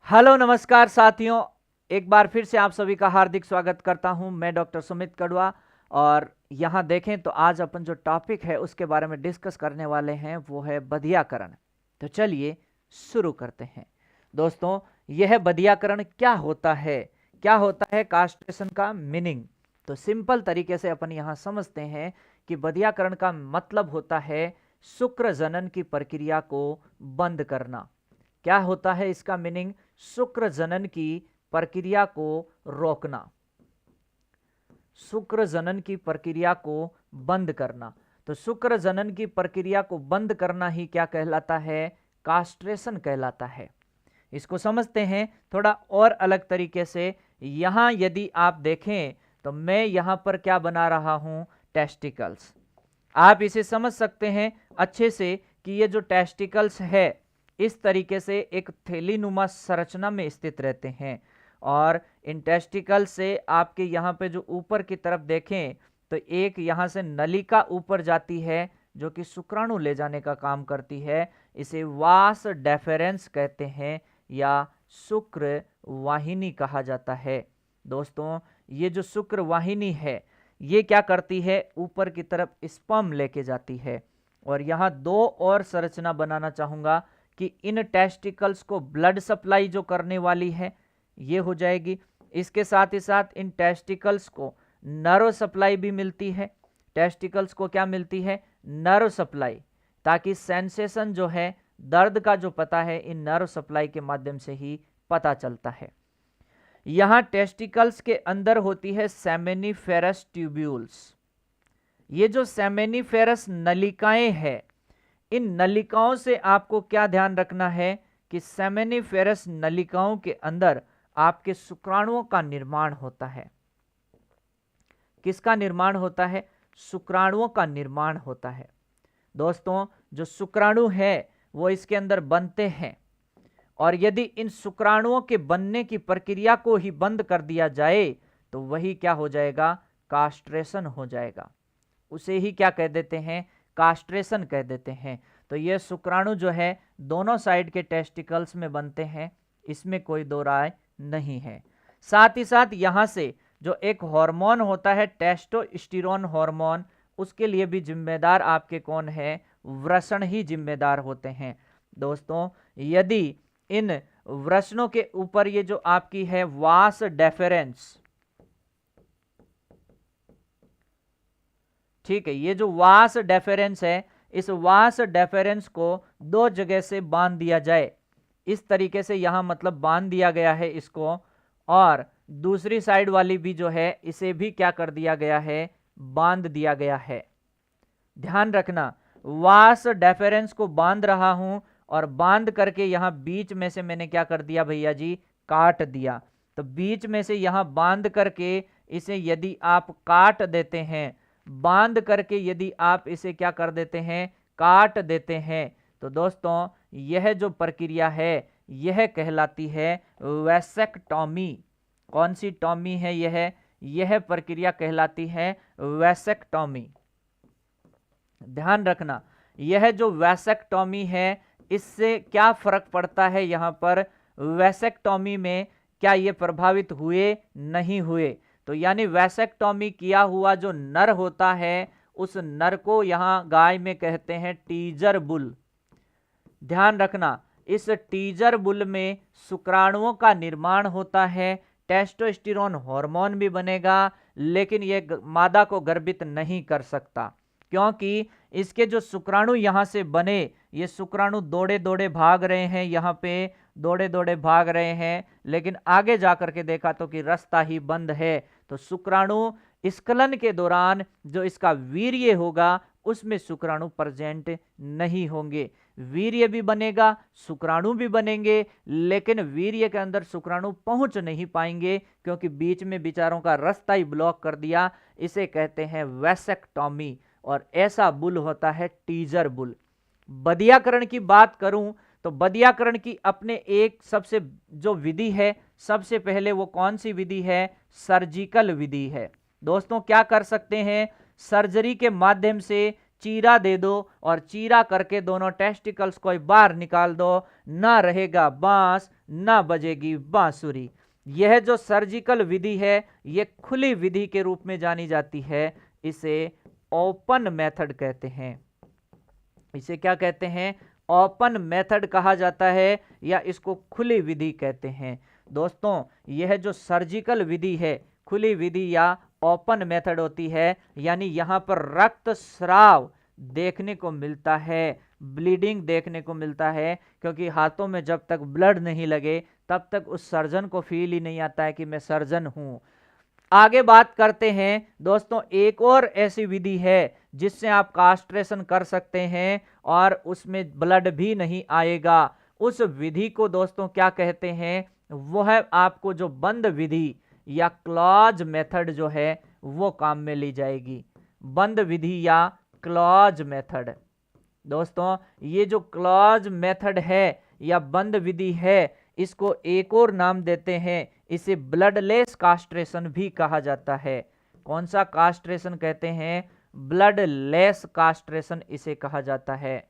Hello नमस्कार साथियों, एक बार फिर से आप सभी का हार्दिक स्वागत करता हूं। मैं डॉक्टर सुमित कड़वा और यहां देखें तो आज अपन जो टॉपिक है उसके बारे में डिस्कस करने वाले हैं वो है बधियाकरण। तो चलिए शुरू करते हैं। दोस्तों, यह बधियाकरण क्या होता है? क्या होता है कास्ट्रेशन का मीनिंग? तो सिंपल तरीके से अपन यहां समझते हैं कि बधियाकरण का मतलब होता है शुक्र जनन की प्रक्रिया को बंद करना। क्या होता है इसका मीनिंग? शुक्र जनन की प्रक्रिया को रोकना, शुक्र जनन की प्रक्रिया को बंद करना। तो शुक्र जनन की प्रक्रिया को बंद करना ही क्या कहलाता है? कास्ट्रेशन कहलाता है। इसको समझते हैं थोड़ा और अलग तरीके से। यहां यदि आप देखें तो मैं यहां पर क्या बना रहा हूं? टेस्टिकल्स। आप इसे समझ सकते हैं अच्छे से कि ये जो टेस्टिकल्स है इस तरीके से एक थैलीनुमा संरचना में स्थित रहते हैं और इन टेस्टिकल से आपके यहाँ पे जो ऊपर की तरफ देखें तो एक यहाँ से नलिका ऊपर जाती है जो कि शुक्राणु ले जाने का काम करती है। इसे वास डेफरेंस कहते हैं या शुक्र वाहिनी कहा जाता है। दोस्तों, ये जो शुक्र वाहिनी है ये क्या करती है? ऊपर की तरफ स्पर्म लेके जाती है। और यहाँ दो और संरचना बनाना चाहूंगा कि इन टेस्टिकल्स को ब्लड सप्लाई जो करने वाली है ये हो जाएगी। इसके साथ ही साथ इन टेस्टिकल्स को नर्व सप्लाई भी मिलती है। टेस्टिकल्स को क्या मिलती है? नर्व सप्लाई, ताकि सेंसेशन जो है, दर्द का जो पता है, इन नर्व सप्लाई के माध्यम से ही पता चलता है। यहां टेस्टिकल्स के अंदर होती है सेमेनिफेरस ट्यूब्यूल्स। ये जो सेमेनिफेरस नलिकाएं हैं, इन नलिकाओं से आपको क्या ध्यान रखना है कि सेमेनिफेरस नलिकाओं के अंदर आपके शुक्राणुओं का निर्माण होता है। किसका निर्माण होता है? शुक्राणुओं का निर्माण होता है। दोस्तों, जो शुक्राणु है वो इसके अंदर बनते हैं और यदि इन शुक्राणुओं के बनने की प्रक्रिया को ही बंद कर दिया जाए तो वही क्या हो जाएगा? कास्ट्रेशन हो जाएगा। उसे ही क्या कह देते हैं? कास्ट्रेशन कह देते हैं। तो ये शुक्राणु जो है दोनों साइड के टेस्टिकल्स में बनते हैं, इसमें कोई दो राय नहीं है। साथ ही साथ यहाँ से जो एक हार्मोन होता है टेस्टोस्टेरोन हार्मोन, उसके लिए भी जिम्मेदार आपके कौन है? वृषण ही जिम्मेदार होते हैं। दोस्तों, यदि इन वृषणों के ऊपर ये जो आपकी है वास डेफरेंस, ठीक है, ये जो वास डेफरेंस है, इस वास डेफरेंस को दो जगह से बांध दिया जाए। इस तरीके से यहां मतलब बांध दिया गया है इसको, और दूसरी साइड वाली भी जो है इसे भी क्या कर दिया गया है? बांध दिया गया है। ध्यान रखना, वास डेफरेंस को बांध रहा हूं और बांध करके यहां बीच में से मैंने क्या कर दिया भैया जी? काट दिया। तो बीच में से यहां बांध करके इसे यदि आप काट देते हैं, बांध करके यदि आप इसे क्या कर देते हैं? काट देते हैं, तो दोस्तों यह जो प्रक्रिया है यह कहलाती है वैसेक्टॉमी। कौन सी टॉमी है यह प्रक्रिया कहलाती है वैसेक्टॉमी। ध्यान रखना, यह जो वैसेक्टॉमी है इससे क्या फर्क पड़ता है? यहां पर वैसेक्टॉमी में क्या ये प्रभावित हुए? नहीं हुए। तो यानी वैसेक्टॉमी किया हुआ जो नर होता है उस नर को यहां गाय में कहते हैं टीजर बुल। ध्यान रखना, इस टीजर बुल में शुक्राणुओं का निर्माण होता है, टेस्टोस्टेरोन हार्मोन भी बनेगा, लेकिन यह मादा को गर्भित नहीं कर सकता क्योंकि इसके जो शुक्राणु यहां से बने, ये शुक्राणु दौड़े दौड़े भाग रहे हैं, यहाँ पे दौड़े दौड़े भाग रहे हैं, लेकिन आगे जाकर के देखा तो कि रास्ता ही बंद है। तो शुक्राणु स्खलन के दौरान जो इसका वीर्य होगा उसमें शुक्राणु प्रेजेंट नहीं होंगे। वीर्य भी बनेगा, शुक्राणु भी बनेंगे, लेकिन वीर्य के अंदर शुक्राणु पहुंच नहीं पाएंगे क्योंकि बीच में विचारों का रास्ता ही ब्लॉक कर दिया। इसे कहते हैं वैसेक्टॉमी और ऐसा बुल होता है टीजर बुल। बधियाकरण की बात करूं तो बधियाकरण की अपने एक सबसे जो विधि है, सबसे पहले वो कौन सी विधि है? सर्जिकल विधि है। दोस्तों, क्या कर सकते हैं? सर्जरी के माध्यम से चीरा दे दो और चीरा करके दोनों टेस्टिकल्स को बाहर निकाल दो, ना रहेगा बांस ना बजेगी बांसुरी। यह जो सर्जिकल विधि है यह खुली विधि के रूप में जानी जाती है, इसे ओपन मेथड कहते हैं। इसे क्या कहते हैं? ओपन मेथड कहा जाता है या इसको खुली विधि कहते हैं। दोस्तों यह जो सर्जिकल विधि है, खुली विधि या ओपन मेथड होती है, यानी यहां पर रक्तस्राव देखने को मिलता है, ब्लीडिंग देखने को मिलता है, क्योंकि हाथों में जब तक ब्लड नहीं लगे तब तक उस सर्जन को फील ही नहीं आता है कि मैं सर्जन हूं। आगे बात करते हैं दोस्तों, एक और ऐसी विधि है जिससे आप कास्ट्रेशन कर सकते हैं और उसमें ब्लड भी नहीं आएगा। उस विधि को दोस्तों क्या कहते हैं? वो है आपको जो बंद विधि या क्लॉज मेथड जो है वो काम में ली जाएगी। बंद विधि या क्लॉज मेथड। दोस्तों ये जो क्लॉज मेथड है या बंद विधि है, इसको एक और नाम देते हैं, इसे ब्लडलेस कास्ट्रेशन भी कहा जाता है। कौन सा कास्ट्रेशन कहते हैं? ब्लडलेस कास्ट्रेशन इसे कहा जाता है,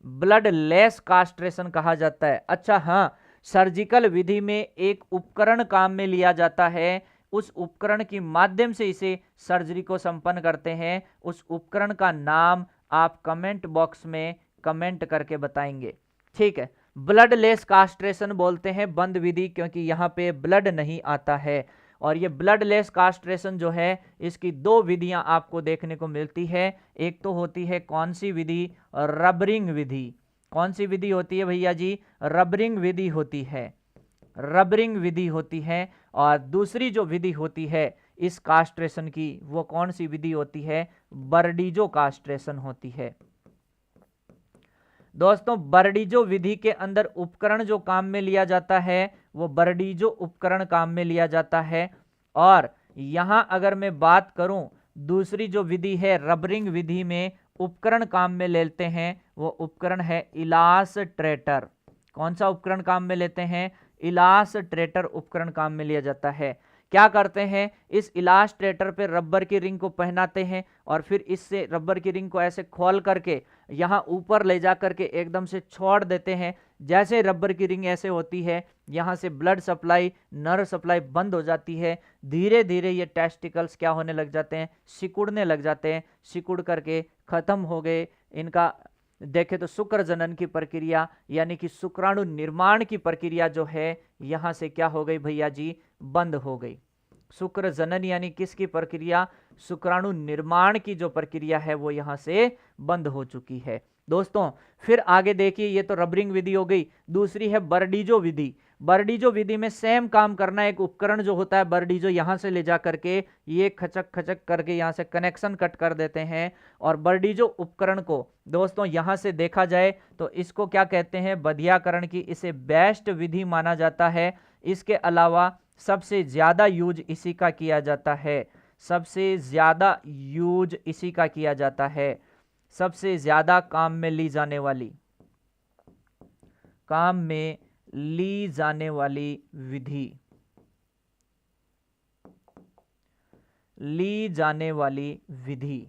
ब्लडलेस कास्ट्रेशन कहा जाता है। अच्छा हाँ, सर्जिकल विधि में एक उपकरण काम में लिया जाता है, उस उपकरण के माध्यम से इसे सर्जरी को संपन्न करते हैं। उस उपकरण का नाम आप कमेंट बॉक्स में कमेंट करके बताएंगे, ठीक है। ब्लडलेस कास्ट्रेशन बोलते हैं बंद विधि, क्योंकि यहाँ पे ब्लड नहीं आता है। और ये ब्लडलेस कास्ट्रेशन जो है, इसकी दो विधियां आपको देखने को मिलती है। एक तो होती है कौन सी विधि? रबरिंग विधि। कौन सी विधि होती है भैया जी? रबरिंग विधि होती है, रबरिंग विधि होती है। और दूसरी जो विधि होती है इस कास्ट्रेशन की, वो कौन सी विधि होती है? बर्डीजो कास्ट्रेशन होती है। दोस्तों बर्डीजो विधि के अंदर उपकरण जो काम में लिया जाता है वो बर्डीजो उपकरण काम में लिया जाता है। और यहां अगर मैं बात करूं, दूसरी जो विधि है रबरिंग विधि में उपकरण काम में लेते हैं, वो उपकरण है इलास्ट्रेटर। कौन सा उपकरण काम में लेते हैं? इलास्ट्रेटर उपकरण काम में लिया जाता है। क्या करते हैं? इस इलास्ट्रेटर पे रबर की रिंग को पहनाते हैं और फिर इससे रबर की रिंग को ऐसे खोल करके यहाँ ऊपर ले जा करके एकदम से छोड़ देते हैं। जैसे रबर की रिंग ऐसे होती है, यहाँ से ब्लड सप्लाई, नर्व सप्लाई बंद हो जाती है। धीरे धीरे ये टेस्टिकल्स क्या होने लग जाते हैं? सिकुड़ने लग जाते हैं। सिकुड़ करके खत्म हो गए। इनका देखें तो शुक्र जनन की प्रक्रिया यानी कि शुक्राणु निर्माण की प्रक्रिया जो है यहाँ से क्या हो गई भैया जी? बंद हो गई। शुक्र जनन यानी किसकी प्रक्रिया? शुक्राणु निर्माण की जो प्रक्रिया है वो यहाँ से बंद हो चुकी है। दोस्तों फिर आगे देखिए, ये तो रबरिंग विधि हो गई। दूसरी है बर्डीजो विधि। बर्डीजो विधि में सेम काम करना, एक उपकरण जो होता है बर्डीजो, यहाँ से ले जा करके ये खचक खचक करके यहाँ से कनेक्शन कट कर देते हैं। और बर्डीजो उपकरण को दोस्तों यहाँ से देखा जाए तो इसको क्या कहते हैं? बधियाकरण की। इसे बेस्ट विधि माना जाता है। इसके अलावा सबसे ज्यादा यूज इसी का किया जाता है, सबसे ज्यादा यूज इसी का किया जाता है। सबसे ज्यादा काम में ली जाने वाली, काम में ली जाने वाली विधि, ली जाने वाली विधि।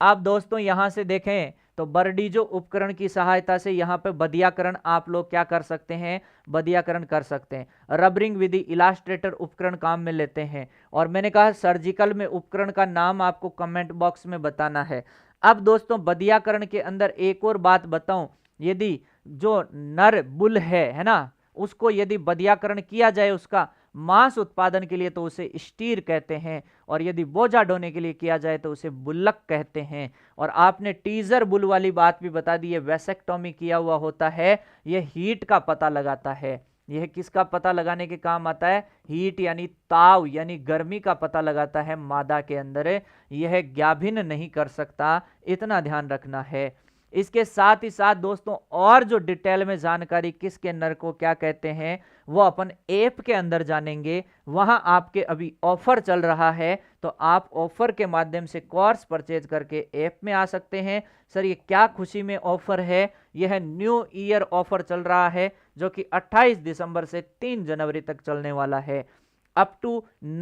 आप दोस्तों यहां से देखें तो बर्डीजो उपकरण की सहायता से यहां पे बधियाकरण आप लोग क्या कर सकते हैं? बधियाकरण कर सकते हैं। रबरिंग विधि, इलास्ट्रेटर उपकरण काम में लेते हैं। और मैंने कहा सर्जिकल में उपकरण का नाम आपको कमेंट बॉक्स में बताना है। अब दोस्तों बधियाकरण के अंदर एक और बात बताऊं, यदि जो नर बुल है ना, उसको यदि बधियाकरण किया जाए उसका मांस उत्पादन के लिए तो उसे स्टीर कहते हैं, और यदि बोझा ढोने के लिए किया जाए तो उसे बुल्लक कहते हैं। और आपने टीजर बुल वाली बात भी बता दी है, वैसेक्टोमी किया हुआ होता है, यह हीट का पता लगाता है। यह किसका पता लगाने के काम आता है? हीट यानी ताव यानी गर्मी का पता लगाता है मादा के अंदर। यह ज्ञाभिन्न नहीं कर सकता, इतना ध्यान रखना है। इसके साथ ही साथ दोस्तों और जो डिटेल में जानकारी किसके नर को क्या कहते हैं वो अपन ऐप के अंदर जानेंगे। वहां आपके अभी ऑफर चल रहा है, तो आप ऑफर के माध्यम से कोर्स परचेज करके ऐप में आ सकते हैं। सर ये क्या खुशी में ऑफर है? यह न्यू ईयर ऑफर चल रहा है जो कि 28 दिसंबर से 3 जनवरी तक चलने वाला है। अप टू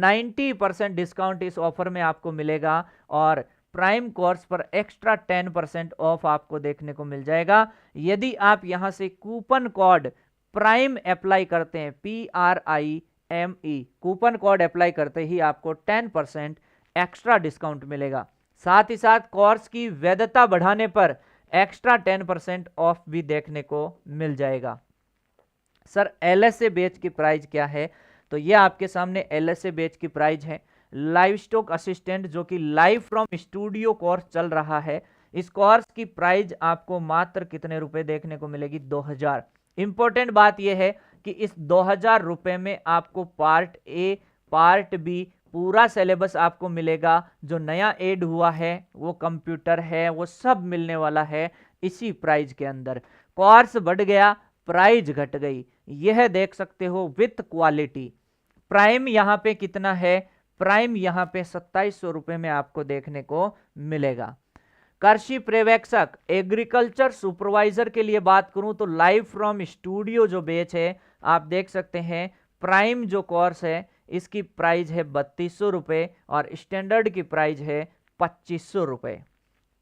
90% डिस्काउंट इस ऑफर में आपको मिलेगा और प्राइम कोर्स पर एक्स्ट्रा 10% ऑफ आपको देखने को मिल जाएगा। यदि आप यहां से कूपन कोड प्राइम अप्लाई करते हैं, PRIME कूपन कोड अप्लाई करते ही आपको 10% एक्स्ट्रा डिस्काउंट मिलेगा। साथ ही साथ कोर्स की वैधता बढ़ाने पर एक्स्ट्रा 10% ऑफ भी देखने को मिल जाएगा। सर LSA बैच की प्राइस क्या है? तो ये आपके सामने LSA बैच की प्राइस है। लाइव स्टॉक असिस्टेंट जो कि लाइव फ्रॉम स्टूडियो कोर्स चल रहा है, इस कोर्स की प्राइस आपको मात्र कितने रुपए देखने को मिलेगी? 2000। इंपॉर्टेंट बात यह है कि इस 2000 रुपए में आपको पार्ट ए, पार्ट बी पूरा सिलेबस आपको मिलेगा। जो नया ऐड हुआ है वो कंप्यूटर है, वो सब मिलने वाला है इसी प्राइस के अंदर। कोर्स बढ़ गया, प्राइस घट गई, यह देख सकते हो विथ क्वालिटी। प्राइम यहां पे कितना है? प्राइम यहां पे 2700 रुपए में आपको देखने को मिलेगा। कृषि पर्यवेक्षक एग्रीकल्चर सुपरवाइजर के लिए बात करूं तो लाइव फ्रॉम स्टूडियो जो बैच है आप देख सकते हैं, प्राइम जो कोर्स है इसकी प्राइस है 3200 रुपए और स्टैंडर्ड की प्राइस है 2500 रुपए।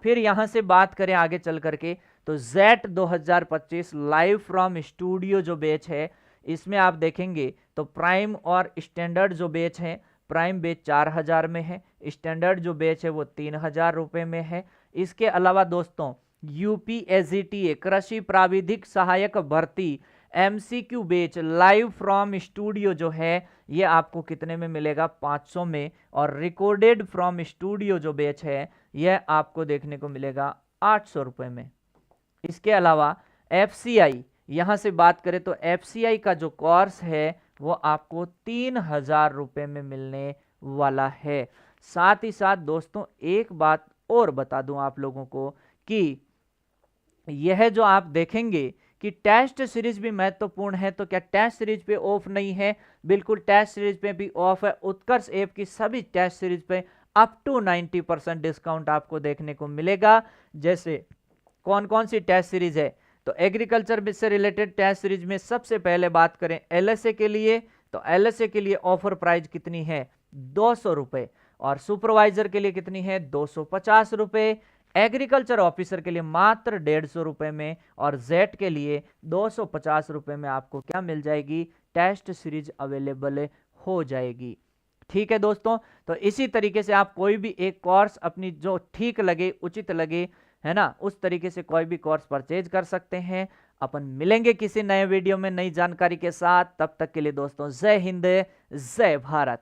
फिर यहां से बात करें आगे चल करके तो जेट 2025 लाइव फ्रॉम स्टूडियो जो बैच है, इसमें आप देखेंगे तो प्राइम और स्टैंडर्ड जो बैच है, प्राइम बैच 4000 में है, स्टैंडर्ड जो बैच है वो 3000 रुपए में है। इसके अलावा दोस्तों UPSGTA कृषि प्राविधिक सहायक भर्ती MCQ batch live from studio जो है ये आपको कितने में मिलेगा? 500 में। और रिकॉर्डेड फ्रॉम स्टूडियो जो बैच है यह आपको देखने को मिलेगा 800 रुपए में। इसके अलावा FCI यहां से बात करें तो FCI का जो कोर्स है वो आपको 3000 रुपए में मिलने वाला है। साथ ही साथ दोस्तों एक बात और बता दूं आप लोगों को कि यह जो आप देखेंगे कि टेस्ट सीरीज भी महत्वपूर्ण है, तो क्या टेस्ट सीरीज पे ऑफ नहीं है? बिल्कुल टेस्ट सीरीज पे भी ऑफ है। उत्कर्ष ऐप की सभी टेस्ट सीरीज पे अप टू 90% डिस्काउंट आपको देखने को मिलेगा। जैसे कौन कौन सी टेस्ट सीरीज है? तो एग्रीकल्चर से रिलेटेड टेस्ट सीरीज में सबसे पहले बात करें LSA के लिए, तो LSA के लिए ऑफर प्राइस कितनी है? 200 रुपए। और सुपरवाइजर के लिए कितनी है? 250 रुपए। एग्रीकल्चर ऑफिसर के लिए मात्र 150 रुपए में और जेट के लिए 250 रुपए में आपको क्या मिल जाएगी? टेस्ट सीरीज अवेलेबल हो जाएगी। ठीक है दोस्तों, तो इसी तरीके से आप कोई भी एक कोर्स अपनी जो ठीक लगे, उचित लगे, है ना, उस तरीके से कोई भी कोर्स परचेज कर सकते हैं। अपन मिलेंगे किसी नए वीडियो में नई जानकारी के साथ। तब तक के लिए दोस्तों जय हिंद, जय भारत।